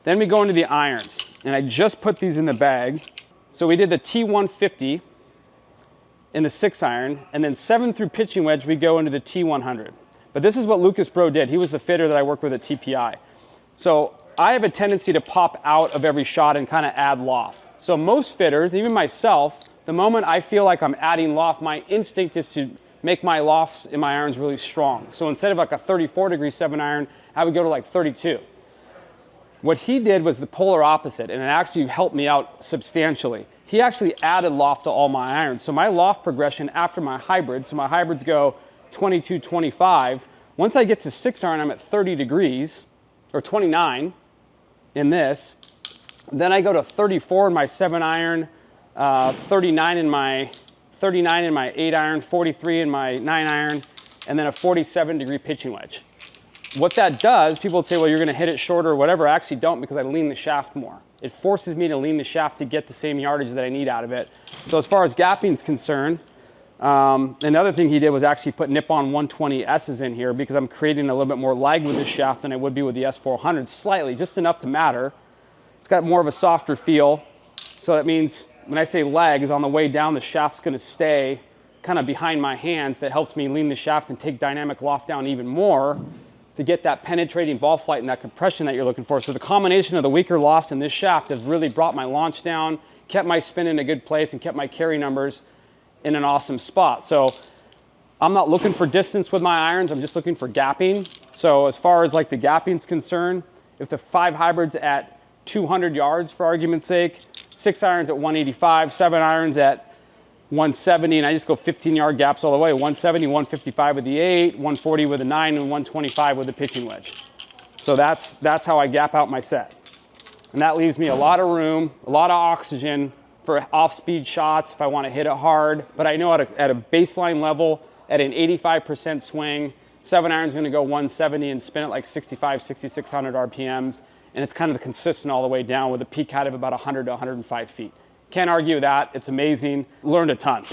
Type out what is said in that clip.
Then we go into the irons, and I just put these in the bag. So we did the T150 in the 6-iron, and then 7 through pitching wedge, we go into the T100. But this is what Lucas Bro did. He was the fitter that I worked with at TPI. So I have a tendency to pop out of every shot and kind of add loft. So most fitters, even myself, the moment I feel like I'm adding loft, my instinct is to make my lofts in my irons really strong. So instead of like a 34-degree 7-iron, I would go to like 32. What he did was the polar opposite, and it actually helped me out substantially. He actually added loft to all my irons. So my loft progression after my hybrids, so my hybrids go 22, 25. Once I get to 6-iron, I'm at 30 degrees, or 29 in this. Then I go to 34 in my 7-iron, 39 in my 8-iron, 43 in my 9-iron, and then a 47-degree pitching wedge. What that does, people would say, well, you're going to hit it shorter or whatever. I actually don't, because I lean the shaft more. It forces me to lean the shaft to get the same yardage that I need out of it. So as far as gapping is concerned, another thing he did was actually put Nippon 120S's in here, because I'm creating a little bit more lag with this shaft than I would be with the S400, slightly, just enough to matter. It's got more of a softer feel. So that means when I say lag is on the way down, the shaft's going to stay kind of behind my hands. That helps me lean the shaft and take dynamic loft down even more to get that penetrating ball flight and that compression that you're looking for. So the combination of the weaker lofts in this shaft has really brought my launch down, kept my spin in a good place, and kept my carry numbers in an awesome spot. So I'm not looking for distance with my irons, I'm just looking for gapping. So as far as like the gapping's concerned, if the 5 hybrids at 200 yards for argument's sake, 6 irons at 185, 7 irons at 170, and I just go 15-yard gaps all the way, 170, 155 with the 8, 140 with the 9, and 125 with the pitching wedge. So that's how I gap out my set. And that leaves me a lot of room, a lot of oxygen for off-speed shots if I want to hit it hard. But I know at a baseline level, at an 85% swing, 7-iron's going to go 170 and spin at like 65, 6,600 RPMs. And it's kind of consistent all the way down with a peak height of about 100 to 105 feet. Can't argue that. It's amazing. Learned a ton.